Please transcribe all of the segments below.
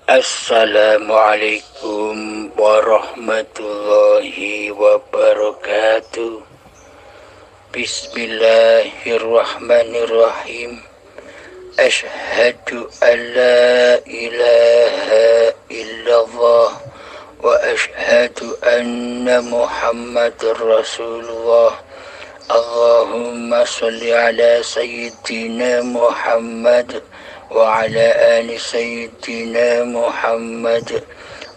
Assalamualaikum warahmatullahi wabarakatuh. Bismillahirrahmanirrahim. Ashhadu an la ilaha illallah wa ashhadu anna Muhammadar Rasulullah. Allahumma salli ala sayyidina Muhammad wa ala ali sayyidina Muhammad.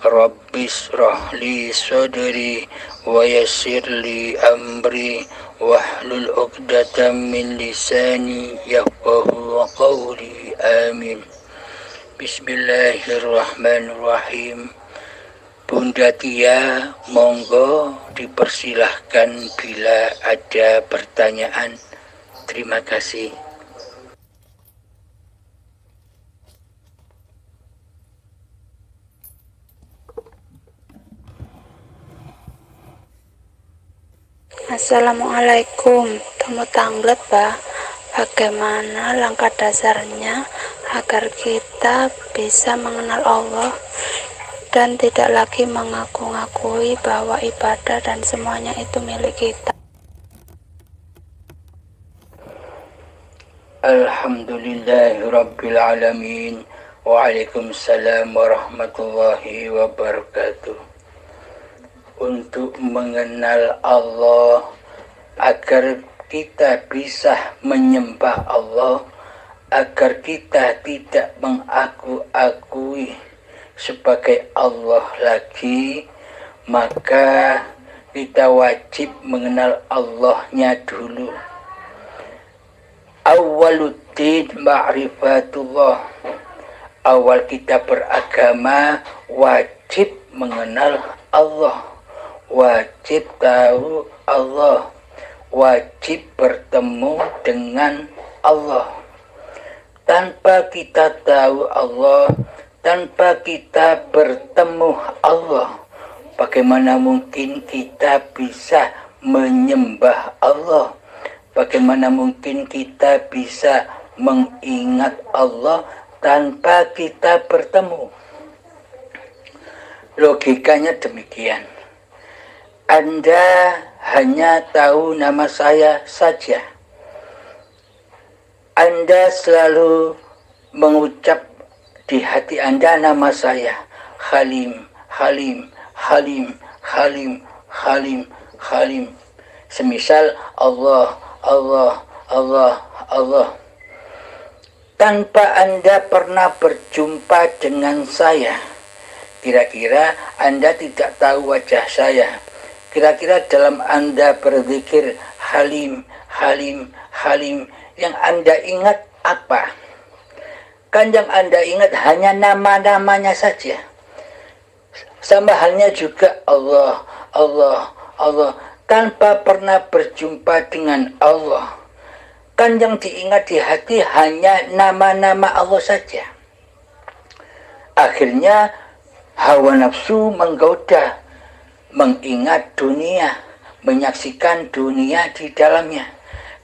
Rabbis rahli sadri wa yassir li amri wahlul 'uqdatam min lisani yafqahu qawli. Amin. Bismillahirrahmanirrahim. Bunda Tia, monggo dipersilahkan bila ada pertanyaan. Terima kasih. Assalamualaikum, temu tanglet Pak. Bagaimana langkah dasarnya agar kita bisa mengenal Allah dan tidak lagi mengaku-ngakui bahwa ibadah dan semuanya itu milik kita? Alhamdulillahirabbil alamin. Waalaikumsalam warahmatullahi wabarakatuh. Untuk mengenal Allah, agar kita bisa menyembah Allah, agar kita tidak mengaku-akui sebagai Allah lagi, maka kita wajib mengenal Allahnya dulu. Awwaluddin ma'rifatullah. Awal kita beragama wajib mengenal Allah, wajib tahu Allah, wajib bertemu dengan Allah. Tanpa kita tahu Allah, tanpa kita bertemu Allah, bagaimana mungkin kita bisa menyembah Allah? Bagaimana mungkin kita bisa mengingat Allah tanpa kita bertemu? Logikanya demikian. Anda hanya tahu nama saya saja. Anda selalu mengucap di hati Anda nama saya, Halim, Halim, Halim, Halim, Halim, Halim. Semisal Allah, Allah, Allah, Allah. Tanpa Anda pernah berjumpa dengan saya, kira-kira Anda tidak tahu wajah saya. Kira-kira dalam Anda berzikir Halim, Halim, Halim, yang Anda ingat apa? Kan yang Anda ingat hanya nama-namanya saja. Sama halnya juga Allah, Allah, Allah, tanpa pernah berjumpa dengan Allah. Kan yang diingat di hati hanya nama-nama Allah saja. Akhirnya hawa nafsu menggoda, mengingat dunia, menyaksikan dunia di dalamnya.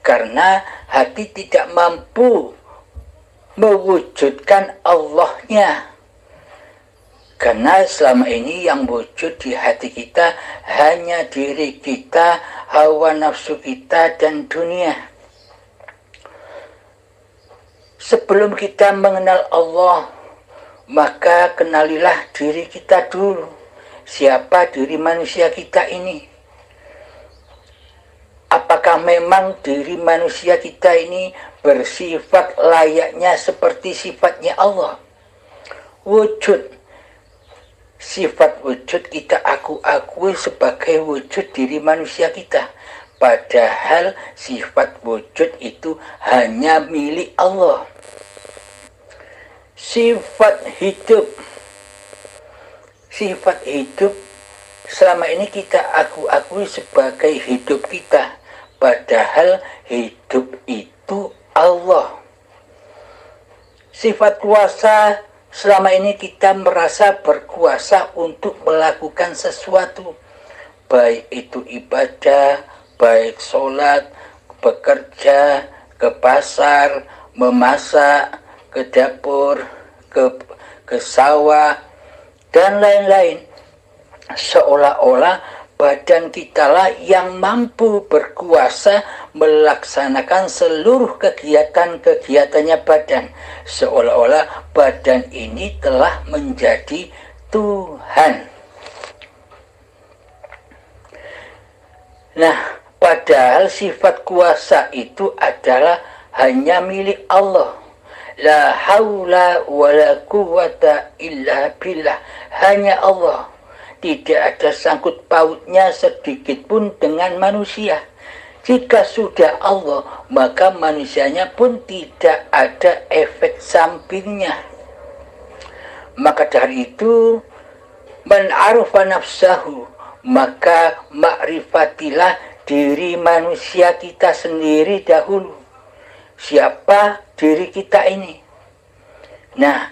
Karena hati tidak mampu mewujudkan Allahnya. Karena selama ini yang wujud di hati kita hanya diri kita, hawa nafsu kita, dan dunia. Sebelum kita mengenal Allah, maka kenalilah diri kita dulu. Siapa diri manusia kita ini? Apakah memang diri manusia kita ini bersifat layaknya seperti sifatnya Allah? Wujud, sifat wujud kita akui sebagai wujud diri manusia kita. Padahal sifat wujud itu hanya milik Allah. Sifat hidup selama ini kita akui sebagai hidup kita. Padahal hidup itu Allah. Sifat kuasa, selama ini kita merasa berkuasa untuk melakukan sesuatu. Baik itu ibadah, baik sholat, bekerja, ke pasar, memasak, ke dapur, ke sawah, dan lain-lain. Seolah-olah badan kitalah yang mampu berkuasa melaksanakan seluruh kegiatan-kegiatannya badan. Seolah-olah badan ini telah menjadi Tuhan. Nah, padahal sifat kuasa itu adalah hanya milik Allah. La haula wa la quwata illa billah. Hanya Allah. Tidak ada sangkut pautnya sedikit pun dengan manusia. Jika sudah Allah, maka manusianya pun tidak ada efek sampingnya. Maka dari itu, man arafa nafsahu, maka makrifatilah diri manusia kita sendiri dahulu. Siapa diri kita ini? Nah,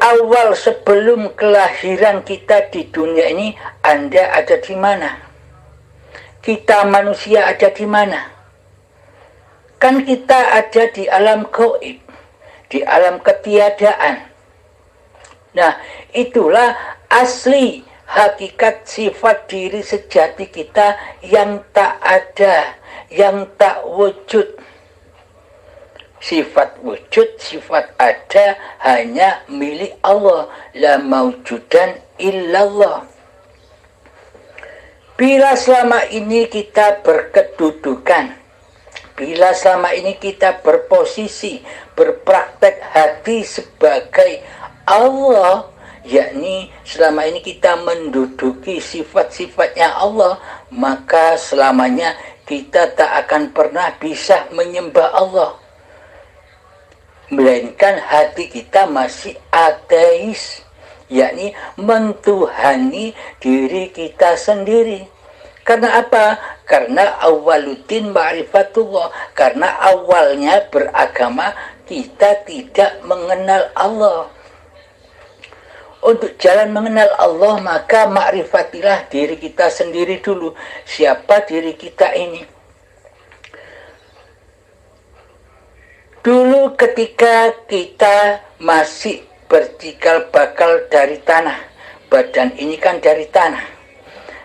awal sebelum kelahiran kita di dunia ini, Anda ada di mana? Kita manusia ada di mana? Kan kita ada di alam gaib, di alam ketiadaan. Nah, itulah asli hakikat sifat diri sejati kita yang tak ada, yang tak wujud. Sifat wujud, sifat ada hanya milik Allah. La maujudan illallah. Bila selama ini kita berkedudukan, bila selama ini kita berposisi, berpraktek hati sebagai Allah, yakni selama ini kita menduduki sifat-sifatnya Allah, maka selamanya kita tak akan pernah bisa menyembah Allah. Melainkan hati kita masih ateis, yakni mentuhani diri kita sendiri. Karena apa? Karena awaluddin ma'rifatullah. Karena awalnya beragama kita tidak mengenal Allah. Untuk jalan mengenal Allah, maka makrifatilah diri kita sendiri dulu. Siapa diri kita ini? Dulu ketika kita masih bercikal bakal dari tanah, badan ini kan dari tanah.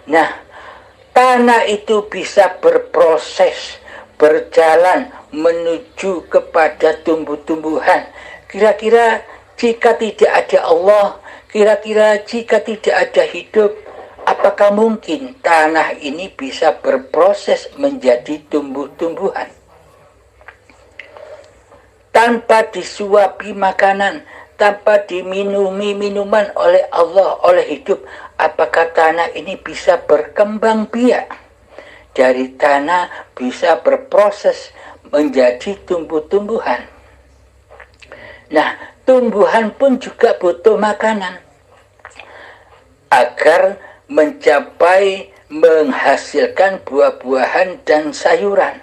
Nah, tanah itu bisa berproses, berjalan menuju kepada tumbuh-tumbuhan. Kira-kira jika tidak ada Allah, kira-kira jika tidak ada hidup, apakah mungkin tanah ini bisa berproses menjadi tumbuh-tumbuhan? Tanpa disuapi makanan, tanpa diminumi minuman oleh Allah, oleh hidup, apakah tanah ini bisa berkembang biak? Dari tanah bisa berproses menjadi tumbuh-tumbuhan. Nah, tumbuhan pun juga butuh makanan agar mencapai menghasilkan buah-buahan dan sayuran.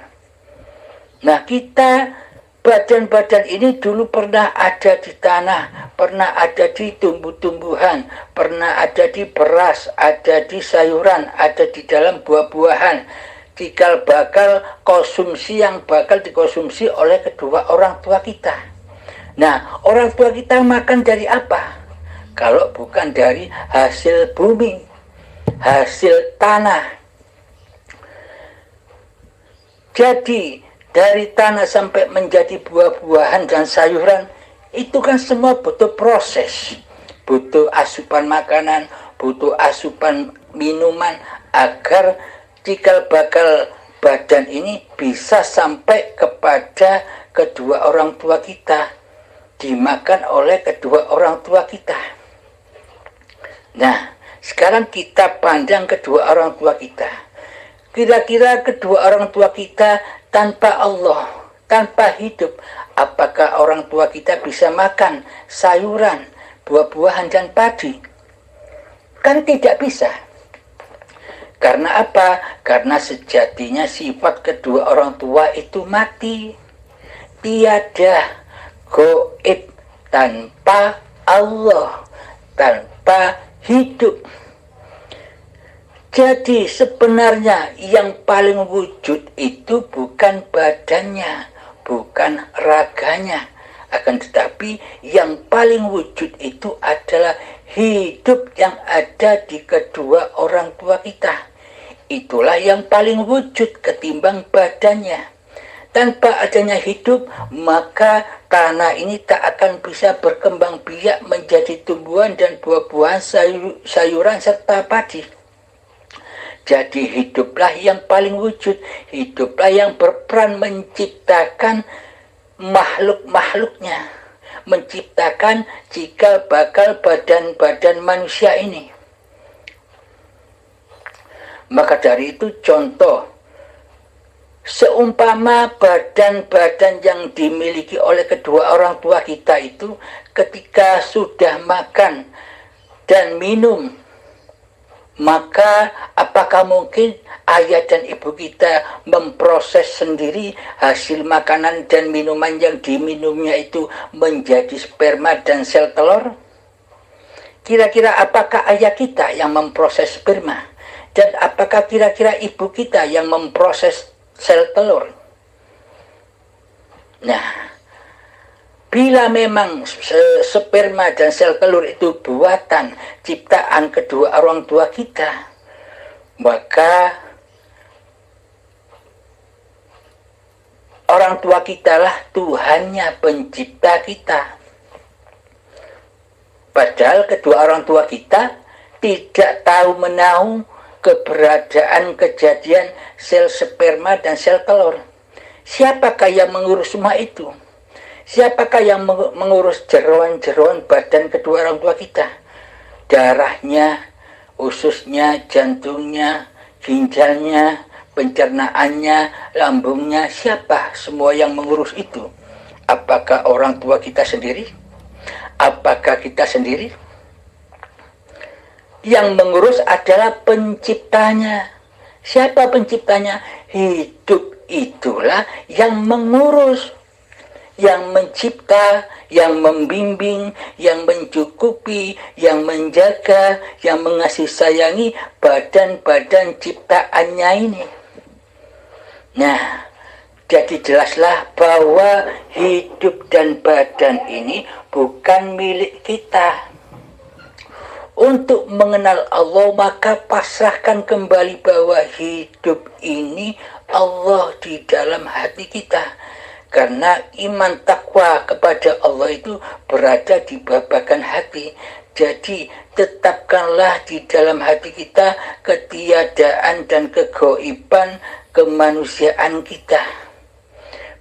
Nah, kita badan-badan ini dulu pernah ada di tanah, pernah ada di tumbuh-tumbuhan, pernah ada di beras, ada di sayuran, ada di dalam buah-buahan. Cikal bakal konsumsi yang bakal dikonsumsi oleh kedua orang tua kita. Nah, orang tua kita makan dari apa? Kalau bukan dari hasil bumi, hasil tanah. Jadi, dari tanah sampai menjadi buah-buahan dan sayuran, itu kan semua butuh proses. Butuh asupan makanan, butuh asupan minuman, agar cikal bakal badan ini bisa sampai kepada kedua orang tua kita, dimakan oleh kedua orang tua kita. Nah, sekarang kita pandang kedua orang tua kita. Kira-kira kedua orang tua kita tanpa Allah, tanpa hidup, apakah orang tua kita bisa makan sayuran, buah-buahan, dan padi? Kan tidak bisa. Karena apa? Karena sejatinya sifat kedua orang tua itu mati. Tiada gaib tanpa Allah, tanpa hidup. Jadi sebenarnya yang paling wujud itu bukan badannya, bukan raganya, Akan tetapi yang paling wujud itu adalah hidup yang ada di kedua orang tua kita. Itulah yang paling wujud ketimbang badannya. Tanpa adanya hidup, maka tanah ini tak akan bisa berkembang biak menjadi tumbuhan dan buah-buahan, sayuran serta padi. Jadi hiduplah yang paling wujud, hiduplah yang berperan menciptakan makhluk-makhluknya, menciptakan cikal bakal badan-badan manusia ini. Maka dari itu contoh, seumpama badan-badan yang dimiliki oleh kedua orang tua kita itu ketika sudah makan dan minum, maka apakah mungkin ayah dan ibu kita memproses sendiri hasil makanan dan minuman yang diminumnya itu menjadi sperma dan sel telur? Kira-kira apakah ayah kita yang memproses sperma? Dan apakah kira-kira ibu kita yang memproses sel telur? Nah, bila memang sperma dan sel telur itu buatan ciptaan kedua orang tua kita, maka orang tua kita lah Tuhannya, pencipta kita. Padahal kedua orang tua kita tidak tahu menahu keberadaan kejadian sel sperma dan sel telur. Siapakah yang mengurus semua itu? Siapakah yang mengurus jeroan-jeroan badan kedua orang tua kita? Darahnya, ususnya, jantungnya, ginjalnya, pencernaannya, lambungnya, siapa semua yang mengurus itu? Apakah orang tua kita sendiri? Apakah kita sendiri? Yang mengurus adalah penciptanya. Siapa penciptanya? Hidup itulah yang mengurus, yang mencipta, yang membimbing, yang mencukupi, yang menjaga, yang mengasih sayangi badan-badan ciptaannya ini. Nah, jadi jelaslah bahwa hidup dan badan ini bukan milik kita. Untuk mengenal Allah, maka pasrahkan kembali bahwa hidup ini Allah di dalam hati kita. Karena iman takwa kepada Allah itu berada di babakan hati. Jadi tetapkanlah di dalam hati kita ketiadaan dan kegoiban kemanusiaan kita.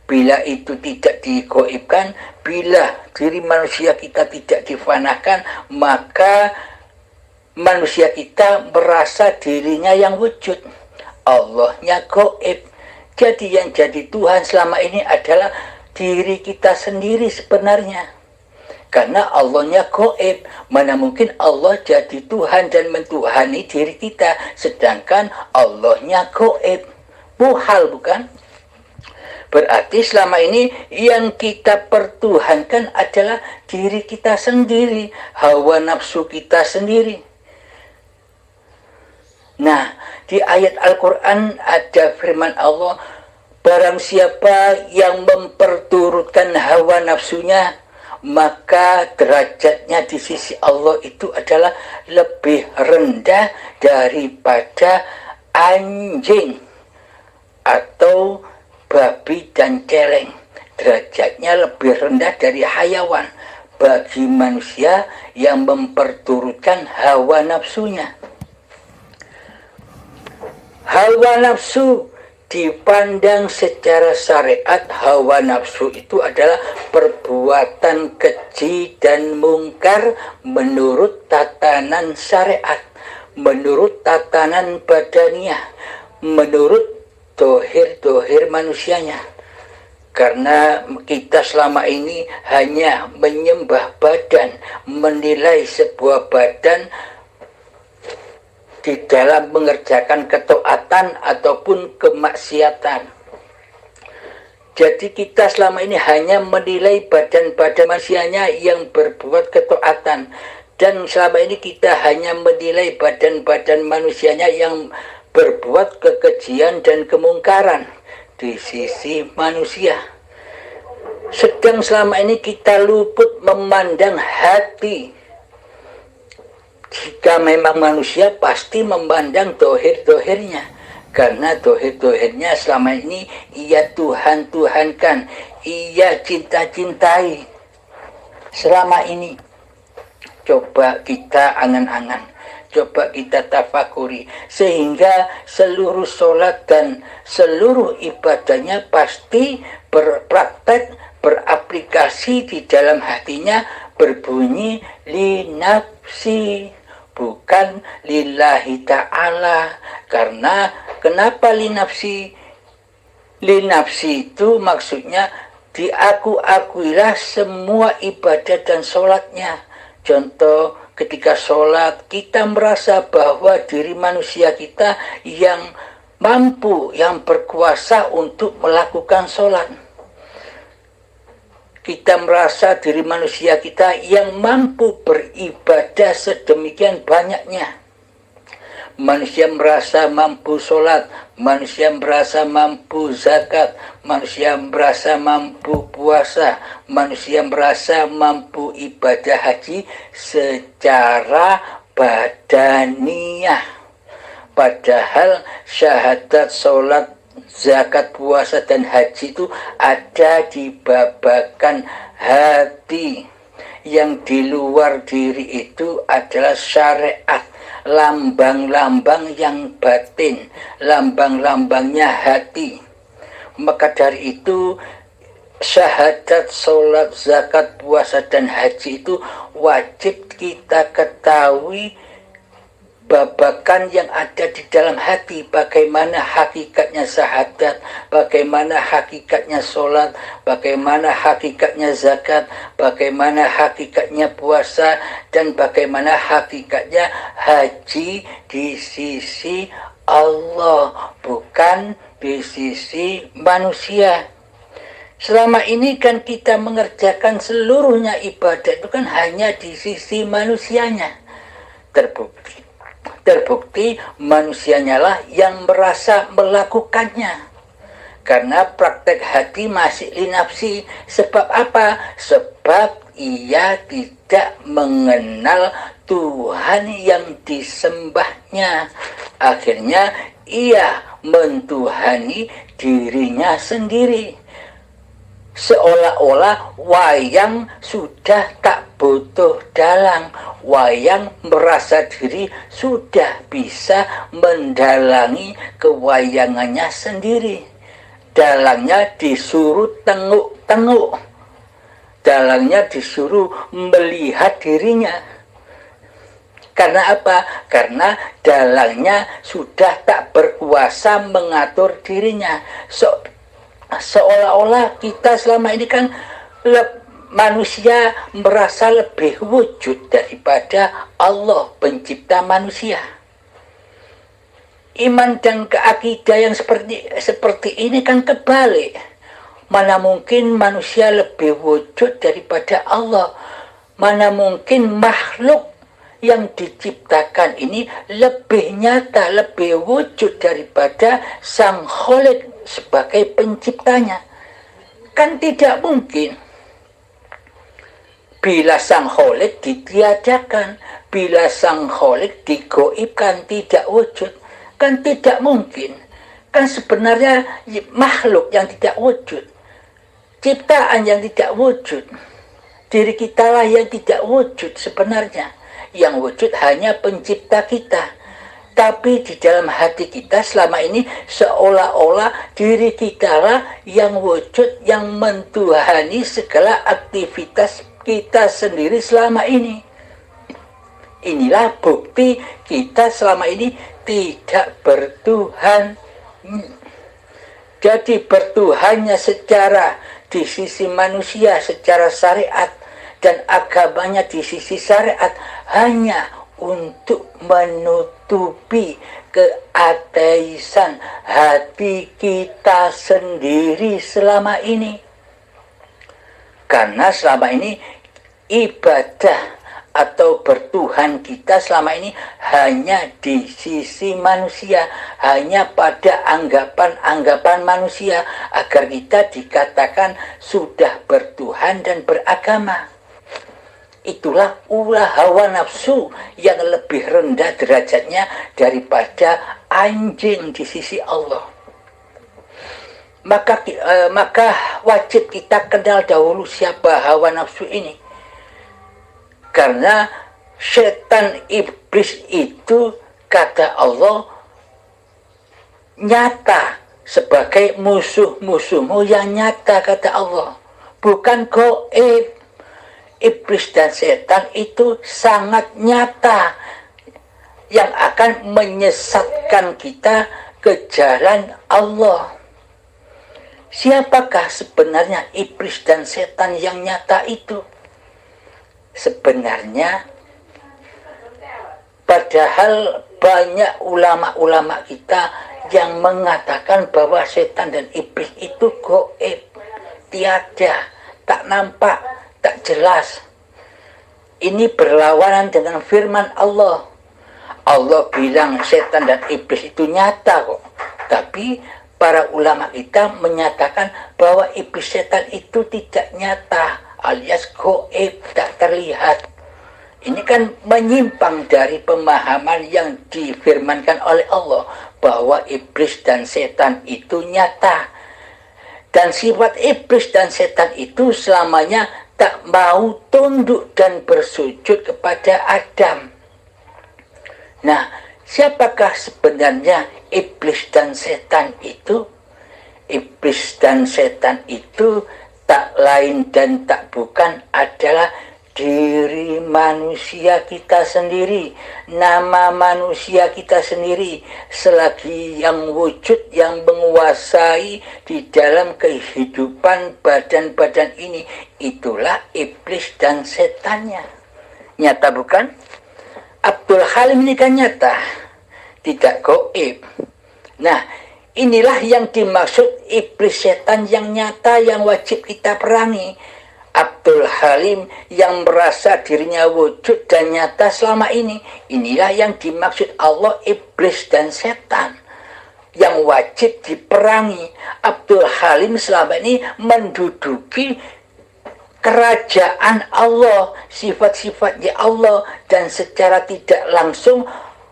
Bila itu tidak digoibkan, bila diri manusia kita tidak difanakan, maka manusia kita merasa dirinya yang wujud, Allahnya goib. Jadi yang jadi Tuhan selama ini adalah diri kita sendiri sebenarnya. Karena Allahnya goib, mana mungkin Allah jadi Tuhan dan mentuhani diri kita, sedangkan Allahnya goib. Muhal bukan? Berarti selama ini yang kita pertuhankan adalah diri kita sendiri, hawa nafsu kita sendiri. Nah, di ayat Al-Quran ada firman Allah, barang siapa yang memperturutkan hawa nafsunya, maka derajatnya di sisi Allah itu adalah lebih rendah daripada anjing atau babi dan celeng. Derajatnya lebih rendah dari hayawan bagi manusia yang memperturutkan hawa nafsunya. Hawa nafsu dipandang secara syariat, hawa nafsu itu adalah perbuatan keji dan mungkar menurut tatanan syariat, menurut tatanan badaniah, menurut dohir-dohir manusianya. Karena kita selama ini hanya menyembah badan, menilai sebuah badan di dalam mengerjakan ketaatan ataupun kemaksiatan. Jadi kita selama ini hanya menilai badan-badan manusianya yang berbuat ketaatan, dan selama ini kita hanya menilai badan-badan manusianya yang berbuat kekejian dan kemungkaran di sisi manusia. Sedang selama ini kita luput memandang hati. Jika memang manusia pasti memandang dohir-dohirnya, karena dohir-dohirnya selama ini ia Tuhan-Tuhankan, ia cinta-cintai. Selama ini coba kita angan-angan, coba kita tafakuri, sehingga seluruh sholat dan seluruh ibadahnya pasti berpraktek, beraplikasi di dalam hatinya, berbunyi li nafsi, bukan lillahi ta'ala. Karena kenapa li nafsi? Li nafsi itu maksudnya diaku-akuilah semua ibadah dan sholatnya. Contoh, ketika sholat kita merasa bahwa diri manusia kita yang mampu, yang berkuasa untuk melakukan sholat. Kita merasa diri manusia kita yang mampu beribadah sedemikian banyaknya. Manusia merasa mampu sholat, manusia merasa mampu zakat, manusia merasa mampu puasa, manusia merasa mampu ibadah haji secara badaniah. Padahal syahadat, sholat, zakat, puasa, dan haji itu ada di babakan hati. Yang di luar diri itu adalah syariat, lambang-lambang yang batin, lambang-lambangnya hati. Maka dari itu syahadat, sholat, zakat, puasa, dan haji itu wajib kita ketahui babakan yang ada di dalam hati, bagaimana hakikatnya syahadat, bagaimana hakikatnya sholat, bagaimana hakikatnya zakat, bagaimana hakikatnya puasa, dan bagaimana hakikatnya haji di sisi Allah, bukan di sisi manusia. Selama ini kan kita mengerjakan seluruhnya ibadah itu kan hanya di sisi manusianya. Terbukti manusianya lah yang merasa melakukannya. Karena praktek hati masih linafsi. Sebab apa? Sebab ia tidak mengenal Tuhan yang disembahnya. Akhirnya ia mentuhani dirinya sendiri. Seolah-olah wayang sudah tak butuh dalang. Wayang merasa diri sudah bisa mendalangi kewayangannya sendiri. Dalangnya disuruh tenguk-tenguk. Dalangnya disuruh melihat dirinya. Karena apa? Karena dalangnya sudah tak berkuasa mengatur dirinya. Seolah-olah kita selama ini kan manusia merasa lebih wujud daripada Allah pencipta manusia. Iman dan keakidah yang seperti ini kan kebalik. Mana mungkin manusia lebih wujud daripada Allah? Mana mungkin makhluk yang diciptakan ini lebih nyata, lebih wujud daripada Sang Khalik sebagai penciptanya? Kan tidak mungkin. Bila Sang Khalik ditiadakan, bila Sang Khalik digoibkan, tidak wujud, kan tidak mungkin. Kan sebenarnya makhluk yang tidak wujud, ciptaan yang tidak wujud, diri kita lah yang tidak wujud sebenarnya. Yang wujud hanya pencipta kita. Tapi di dalam hati kita selama ini seolah-olah diri kita lah yang wujud, yang mentuhani segala aktivitas kita sendiri selama ini. Inilah bukti kita selama ini tidak bertuhan. Jadi bertuhannya secara di sisi manusia, secara syariat, dan agamanya di sisi syariat hanya untuk menutupi keateisan hati kita sendiri selama ini. Karena selama ini ibadah atau bertuhan kita selama ini hanya di sisi manusia, hanya pada anggapan-anggapan manusia, agar kita dikatakan sudah bertuhan dan beragama. Itulah ulah hawa nafsu yang lebih rendah derajatnya daripada anjing di sisi Allah. Maka wajib kita kenal dahulu siapa hawa nafsu ini. Karena setan iblis itu, kata Allah, nyata sebagai musuh-musuhmu yang nyata, kata Allah. Bukan gaib. Iblis dan setan itu sangat nyata yang akan menyesatkan kita ke jalan Allah. Siapakah sebenarnya iblis dan setan yang nyata itu? Sebenarnya, padahal banyak ulama-ulama kita yang mengatakan bahwa setan dan iblis itu gaib, tiada, tak nampak, tak jelas. Ini berlawanan dengan firman Allah. Allah bilang setan dan iblis itu nyata kok. Tapi para ulama kita menyatakan bahwa iblis setan itu tidak nyata, alias gaib, tak terlihat. Ini kan menyimpang dari pemahaman yang difirmankan oleh Allah bahwa iblis dan setan itu nyata. Dan sifat iblis dan setan itu selamanya tak mau tunduk dan bersujud kepada Adam. Nah, siapakah sebenarnya iblis dan setan itu? Iblis dan setan itu tak lain dan tak bukan adalah diri manusia kita sendiri, nama manusia kita sendiri, selagi yang wujud yang menguasai di dalam kehidupan badan-badan ini, itulah iblis dan setannya. Nyata bukan? Abdul Halim ini kan nyata, tidak gaib. Nah, inilah yang dimaksud iblis setan yang nyata yang wajib kita perangi. Abdul Halim yang merasa dirinya wujud dan nyata selama ini, inilah yang dimaksud Allah iblis dan setan yang wajib diperangi. Abdul Halim selama ini menduduki kerajaan Allah, sifat-sifatnya Allah, dan secara tidak langsung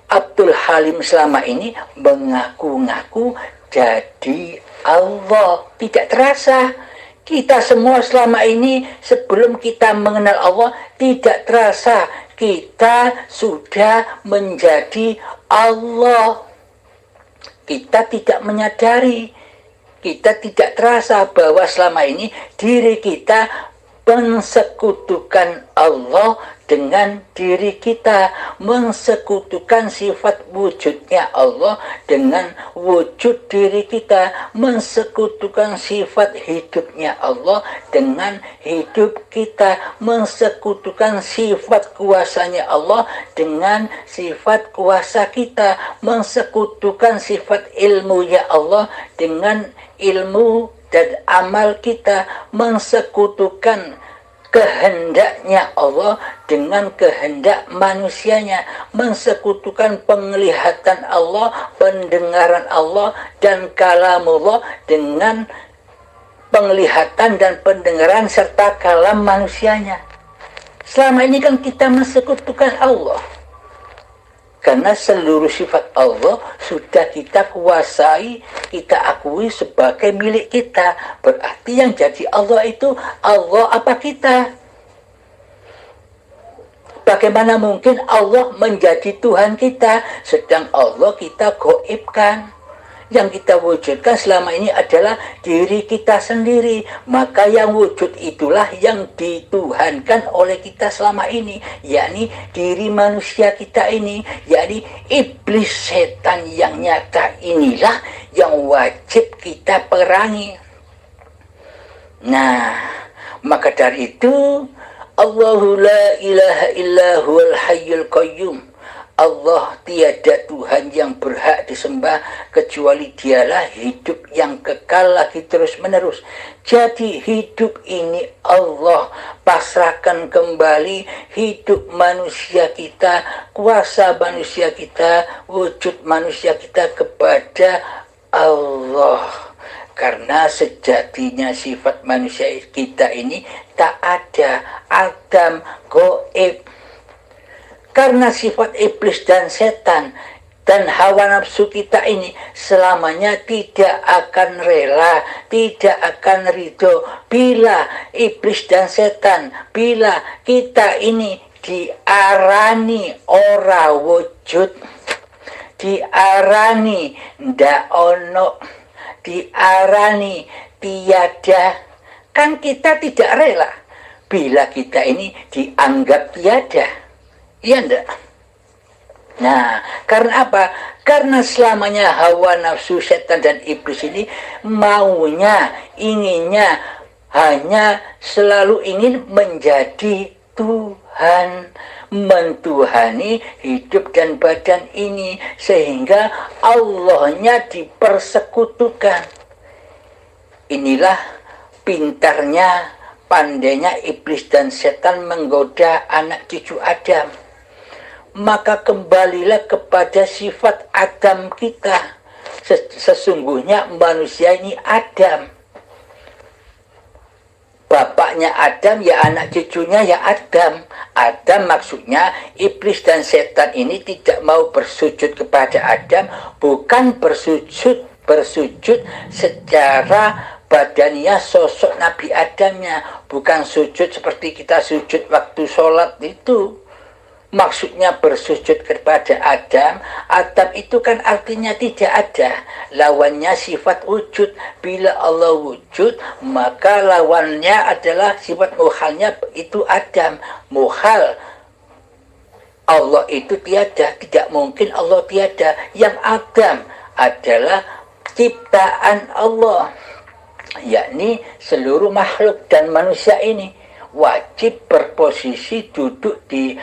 Abdul Halim selama ini mengaku-ngaku jadi Allah. Tidak terasa. Kita semua selama ini sebelum kita mengenal Allah tidak terasa kita sudah menjadi Allah. Kita tidak menyadari, kita tidak terasa bahwa selama ini diri kita mensekutukan Allah dengan diri kita, mensekutukan sifat wujudnya Allah dengan wujud diri kita, mensekutukan sifat hidupnya Allah dengan hidup kita, mensekutukan sifat kuasanya Allah dengan sifat kuasa kita, mensekutukan sifat ilmunya Allah dengan ilmu dan amal kita, mensekutukan kehendaknya Allah dengan kehendak manusianya, mensekutukan penglihatan Allah, pendengaran Allah, dan kalamullah dengan penglihatan dan pendengaran serta kalam manusianya. Selama ini kan kita mensekutukan Allah, karena seluruh sifat Allah sudah kita kuasai, kita akui sebagai milik kita. Berarti yang jadi Allah itu Allah apa kita? Bagaimana mungkin Allah menjadi Tuhan kita, sedang Allah kita gaibkan? Yang kita wujudkan selama ini adalah diri kita sendiri. Maka yang wujud itulah yang dituhankan oleh kita selama ini, yakni diri manusia kita ini, yakni iblis setan yang nyata inilah yang wajib kita perangi. Nah, maka dari itu Allahu la ilaha illa huwal hayyul qayyum. Allah tiada Tuhan yang berhak disembah kecuali dialah hidup yang kekal lagi terus menerus. Jadi hidup ini Allah pasrahkan kembali hidup manusia kita, kuasa manusia kita, wujud manusia kita kepada Allah. Karena sejatinya sifat manusia kita ini tak ada, adam, goib. Karena sifat iblis dan setan dan hawa nafsu kita ini selamanya tidak akan rela, tidak akan ridho bila iblis dan setan, bila kita ini diarani ora wujud, diarani ndak ono, diarani tiada. Kan kita tidak rela bila kita ini dianggap tiada. Iya enggak? Nah, karena apa? Karena selamanya hawa nafsu setan dan iblis ini maunya, inginnya hanya selalu ingin menjadi Tuhan, mentuhani hidup dan badan ini, sehingga Allahnya dipersekutukan. Inilah pintarnya, pandainya iblis dan setan menggoda anak cucu Adam. Maka kembalilah kepada sifat Adam kita. Sesungguhnya manusia ini Adam. Bapaknya Adam, ya anak cucunya ya Adam. Adam maksudnya iblis dan setan ini tidak mau bersujud kepada Adam, bukan bersujud secara badannya sosok Nabi Adamnya, bukan sujud seperti kita sujud waktu sholat itu. Maksudnya bersujud kepada Adam. Adam itu kan artinya tidak ada, lawannya sifat wujud. Bila Allah wujud, maka lawannya adalah sifat muhalnya, itu Adam. Muhal, Allah itu tiada, tidak mungkin Allah tiada. Yang Adam adalah ciptaan Allah, yakni seluruh makhluk dan manusia ini wajib berposisi duduk di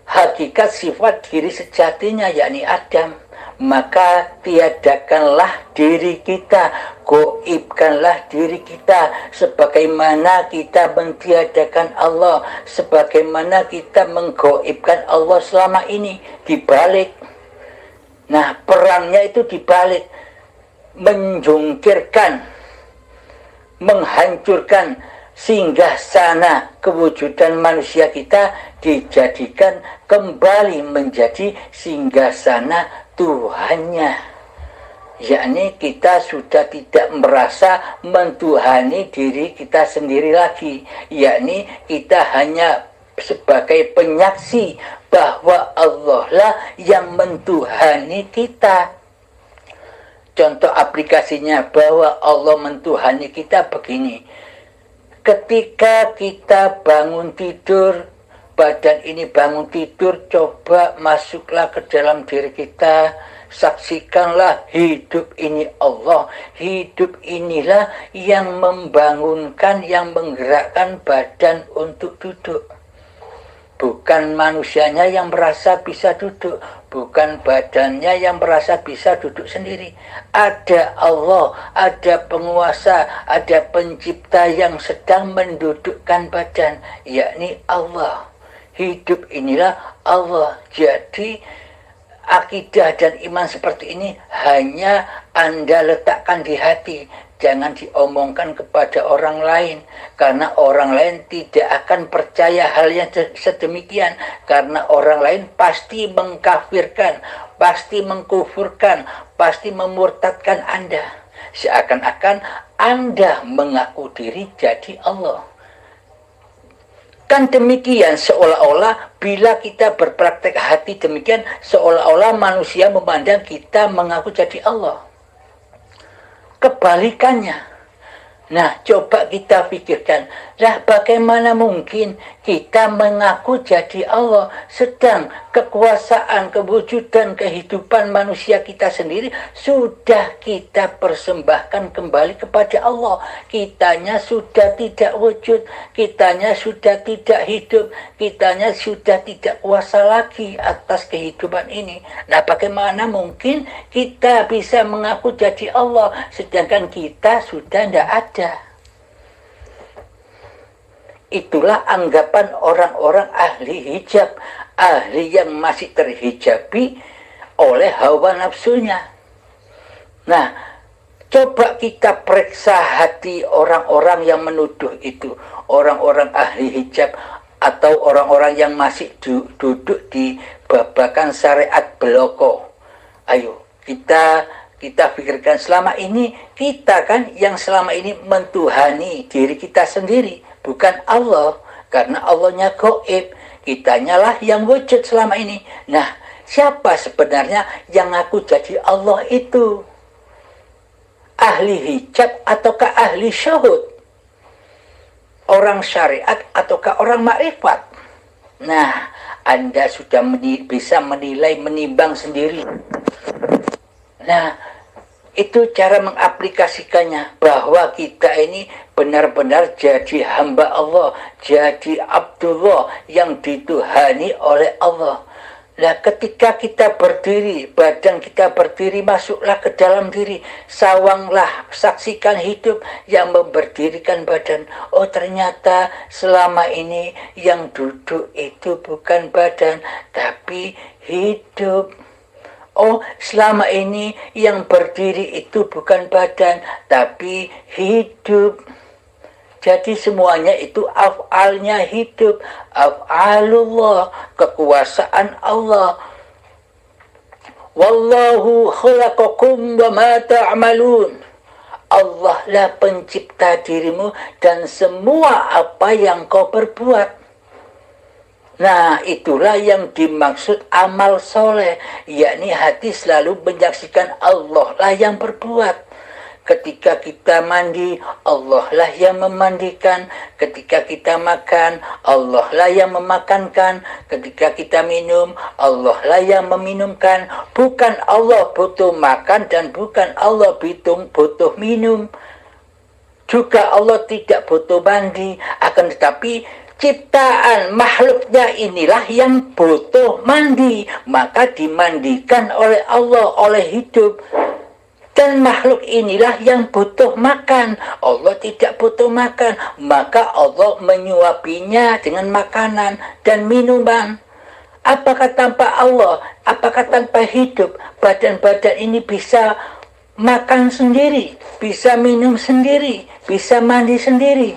hakikat sifat diri sejatinya, yakni Adam. Maka tiadakanlah diri kita, goibkanlah diri kita, sebagaimana kita mentiadakan Allah, sebagaimana kita menggoibkan Allah selama ini. Dibalik. Nah, perangnya itu dibalik, menjungkirkan, menghancurkan singgah sana kewujudan manusia kita, dijadikan kembali menjadi singgah sana Tuhannya. Yakni kita sudah tidak merasa mentuhani diri kita sendiri lagi, yakni kita hanya sebagai penyaksi bahwa Allah lah yang mentuhani kita. Contoh aplikasinya bahwa Allah mentuhani kita begini. Ketika kita bangun tidur, badan ini bangun tidur, coba masuklah ke dalam diri kita, saksikanlah hidup ini Allah. Hidup inilah yang membangunkan, yang menggerakkan badan untuk duduk. Bukan manusianya yang merasa bisa duduk, bukan badannya yang merasa bisa duduk sendiri. Ada Allah, ada penguasa, ada pencipta yang sedang mendudukkan badan, yakni Allah. Hidup inilah Allah. Jadi akidah dan iman seperti ini hanya Anda letakkan di hati. Jangan diomongkan kepada orang lain, karena orang lain tidak akan percaya hal yang sedemikian, karena orang lain pasti mengkafirkan, pasti mengkufurkan, pasti memurtadkan Anda, seakan-akan Anda mengaku diri jadi Allah. Kan demikian, seolah-olah bila kita berpraktek hati demikian, seolah-olah manusia memandang kita mengaku jadi Allah. Kebalikannya, Nah, coba kita pikirkan, lah bagaimana mungkin kita mengaku jadi Allah, sedang kekuasaan, kewujudan, kehidupan manusia kita sendiri sudah kita persembahkan kembali kepada Allah. Kitanya sudah tidak wujud, kitanya sudah tidak hidup, kitanya sudah tidak kuasa lagi atas kehidupan ini. Nah, bagaimana mungkin kita bisa mengaku jadi Allah, sedangkan kita sudah tidak ada. Itulah anggapan orang-orang ahli hijab, ahli yang masih terhijabi oleh hawa nafsunya. Nah, coba kita periksa hati orang-orang yang menuduh itu, orang-orang ahli hijab atau orang-orang yang masih duduk di babakan syariat beloko. Ayo, kita pikirkan, selama ini kita kan yang selama ini mentuhani diri kita sendiri, bukan Allah, karena Allahnya gaib, kitanya lah yang wujud selama ini. Nah, siapa sebenarnya yang ngaku jadi Allah itu? Ahli hijab ataukah ahli syahud? Orang syariat ataukah orang makrifat? Nah, Anda sudah bisa menilai, menimbang sendiri. Nah, itu cara mengaplikasikannya, bahwa kita ini benar-benar jadi hamba Allah, jadi Abdullah yang dituhani oleh Allah. Nah, ketika kita berdiri, badan kita berdiri, masuklah ke dalam diri, sawanglah, saksikan hidup yang memberdirikan badan. Oh, ternyata selama ini yang duduk itu bukan badan, tapi hidup. Oh, selama ini yang berdiri itu bukan badan, tapi hidup. Jadi semuanya itu af'alnya hidup. Af'alullah, kekuasaan Allah. Wallahu khalaqakum wa ma ta'malun. Allah lah pencipta dirimu dan semua apa yang kau perbuat. Nah, itulah yang dimaksud amal soleh, yakni hati selalu menyaksikan Allah lah yang berbuat. Ketika kita mandi, Allah lah yang memandikan. Ketika kita makan, Allah lah yang memakankan. Ketika kita minum, Allah lah yang meminumkan. Bukan Allah butuh makan dan bukan Allah butuh minum. Juga Allah tidak butuh mandi, akan tetapi ciptaan makhluknya inilah yang butuh mandi, maka dimandikan oleh Allah, oleh hidup. Dan makhluk inilah yang butuh makan, Allah tidak butuh makan, maka Allah menyuapinya dengan makanan dan minuman. Apakah tanpa Allah, apakah tanpa hidup, badan-badan ini bisa makan sendiri, bisa minum sendiri, bisa mandi sendiri?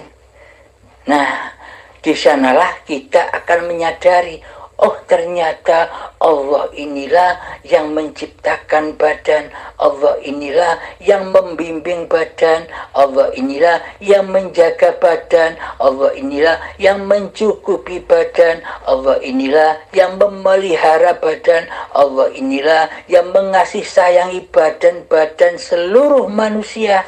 Nah, di sanalah kita akan menyadari, oh ternyata Allah inilah yang menciptakan badan, Allah inilah yang membimbing badan, Allah inilah yang menjaga badan, Allah inilah yang mencukupi badan, Allah inilah yang memelihara badan, Allah inilah yang mengasih sayangi badan-badan seluruh manusia.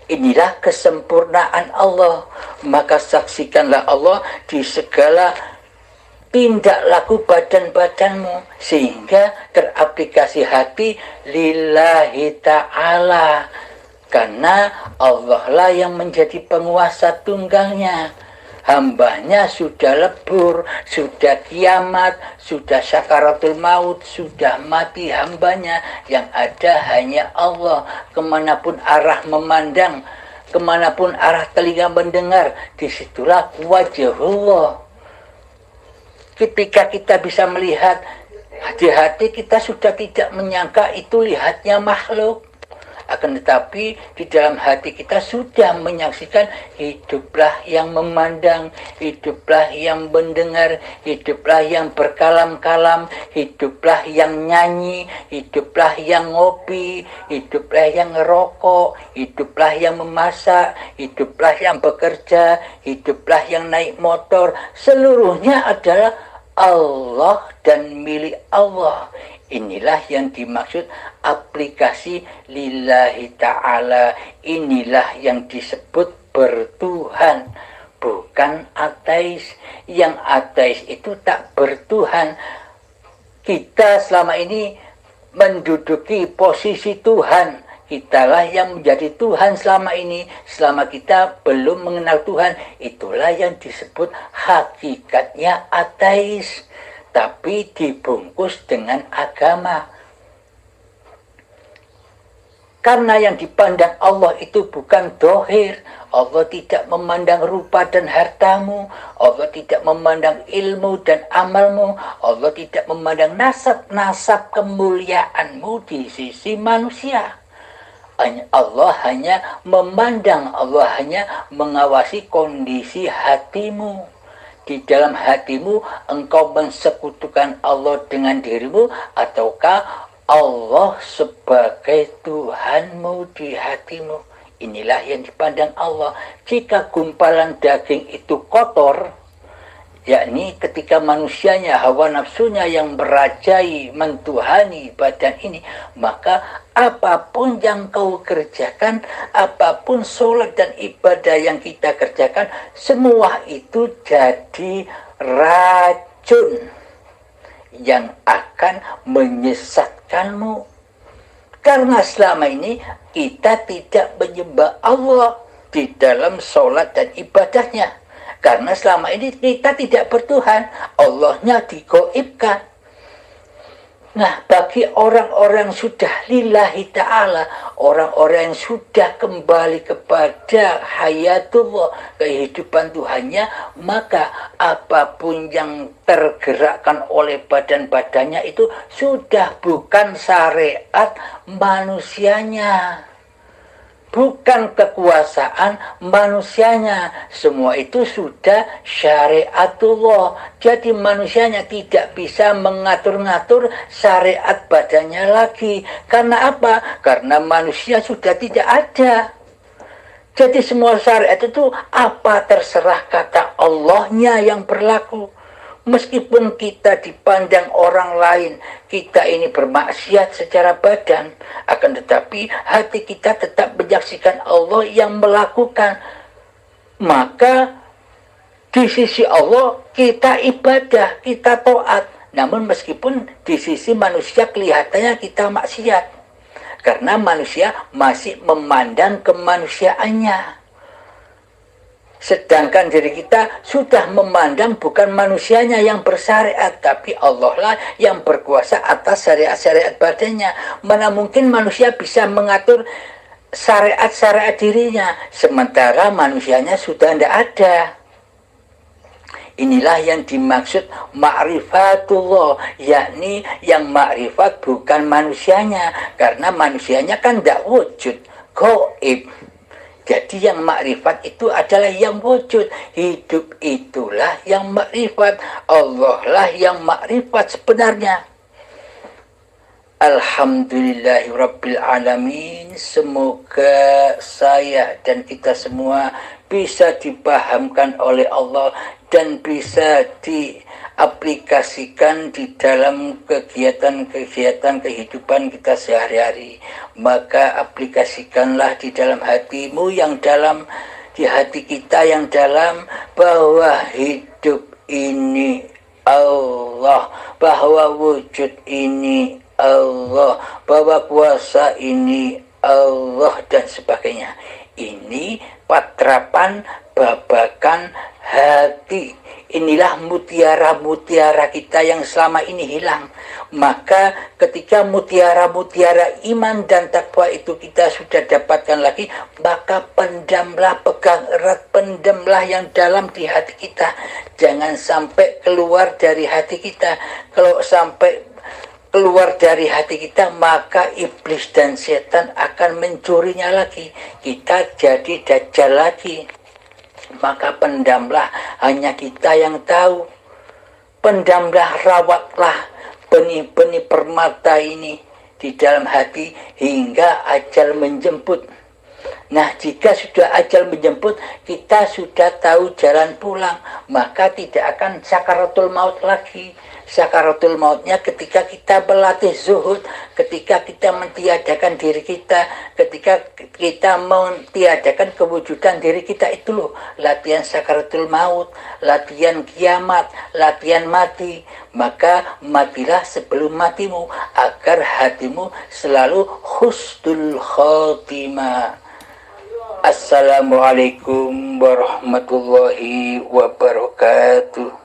Inilah kesempurnaan Allah. Maka saksikanlah Allah di segala tindak laku badan-badanmu, sehingga teraplikasi hati lillahi ta'ala, karena Allah lah yang menjadi penguasa tunggalnya. Hambanya sudah lebur, sudah kiamat, sudah sakaratul maut, sudah mati hambanya. Yang ada hanya Allah. Kemanapun arah memandang, kemanapun arah telinga mendengar, disitulah wajhullah. Ketika kita bisa melihat, hati-hati kita sudah tidak menyangka itu lihatnya makhluk. Akan tetapi di dalam hati kita sudah menyaksikan, hiduplah yang memandang, hiduplah yang mendengar, hiduplah yang berkalam-kalam, hiduplah yang nyanyi, hiduplah yang ngopi, hiduplah yang ngerokok, hiduplah yang memasak, hiduplah yang bekerja, hiduplah yang naik motor. Seluruhnya adalah Allah dan milik Allah. Inilah yang dimaksud aplikasi lillahi ta'ala. Inilah yang disebut bertuhan, bukan ateis. Yang ateis itu tak bertuhan. Kita selama ini menduduki posisi Tuhan. Kitalah yang menjadi Tuhan selama ini. Selama kita belum mengenal Tuhan, itulah yang disebut hakikatnya ateis, tapi dibungkus dengan agama. Karena yang dipandang Allah itu bukan dohir. Allah tidak memandang rupa dan hartamu. Allah tidak memandang ilmu dan amalmu. Allah tidak memandang nasab-nasab kemuliaanmu di sisi manusia. Allah hanya memandang, Allah hanya mengawasi kondisi hatimu. Di dalam hatimu engkau mensekutukan Allah dengan dirimu, ataukah Allah sebagai Tuhanmu di hatimu? Inilah yang dipandang Allah. Jika gumpalan daging itu kotor, yakni ketika manusianya, hawa nafsunya yang merajai, mentuhani badan ini, maka apapun yang kau kerjakan, apapun sholat dan ibadah yang kita kerjakan, semua itu jadi racun yang akan menyesatkanmu. Karena selama ini kita tidak menyembah Allah di dalam sholat dan ibadahnya. Karena selama ini kita tidak bertuhan, Allahnya digoibkan. Nah, bagi orang-orang sudah lillahi ta'ala, orang-orang yang sudah kembali kepada hayatullah, kehidupan Tuhannya, maka apapun yang tergerakkan oleh badan-badannya itu sudah bukan syariat manusianya, bukan kekuasaan manusianya. Semua itu sudah syariatullah. Jadi manusianya tidak bisa mengatur-ngatur syariat badannya lagi. Karena apa? Karena manusia sudah tidak ada. Jadi semua syariat itu apa terserah kata Allahnya yang berlaku. Meskipun kita dipandang orang lain, kita ini bermaksiat secara badan, akan tetapi hati kita tetap menyaksikan Allah yang melakukan. Maka di sisi Allah kita ibadah, kita taat. Namun meskipun di sisi manusia kelihatannya kita maksiat, karena manusia masih memandang kemanusiaannya. Sedangkan diri kita sudah memandang bukan manusianya yang bersyariat, tapi Allah lah yang berkuasa atas syariat-syariat badannya. Mana mungkin manusia bisa mengatur syariat-syariat dirinya, sementara manusianya sudah tidak ada. Inilah yang dimaksud ma'rifatullah, yakni yang ma'rifat bukan manusianya, karena manusianya kan tidak wujud, gaib. Jadi yang makrifat itu adalah yang wujud. Hidup itulah yang makrifat. Allah lah yang makrifat sebenarnya. Alhamdulillahirabbil alamin. Semoga saya dan kita semua bisa dipahamkan oleh Allah dan bisa diaplikasikan di dalam kegiatan-kegiatan kehidupan kita sehari-hari. Maka aplikasikanlah di dalam hatimu yang dalam, di hati kita yang dalam, bahwa hidup ini Allah, bahwa wujud ini Allah, bahwa kuasa ini Allah, dan sebagainya. Ini patrapan babakan hati. Inilah mutiara-mutiara kita yang selama ini hilang. Maka ketika mutiara-mutiara iman dan takwa itu kita sudah dapatkan lagi, maka pendamlah, pegang erat, pendamlah yang dalam di hati kita. Jangan sampai keluar dari hati kita. Kalau sampai keluar dari hati kita, maka iblis dan setan akan mencurinya lagi. Kita jadi dajjal lagi. Maka pendamlah, hanya kita yang tahu. Pendamlah, rawatlah benih-benih permata ini di dalam hati hingga ajal menjemput. Nah, jika sudah ajal menjemput, kita sudah tahu jalan pulang, maka tidak akan sakaratul maut lagi. Sakaratul mautnya ketika kita berlatih zuhud, ketika kita mentiadakan diri kita, ketika kita mentiadakan kewujudan diri kita, itu loh latihan sakaratul maut, latihan kiamat, latihan mati. Maka matilah sebelum matimu, agar hatimu selalu husnul khotimah. Assalamualaikum warahmatullahi wabarakatuh.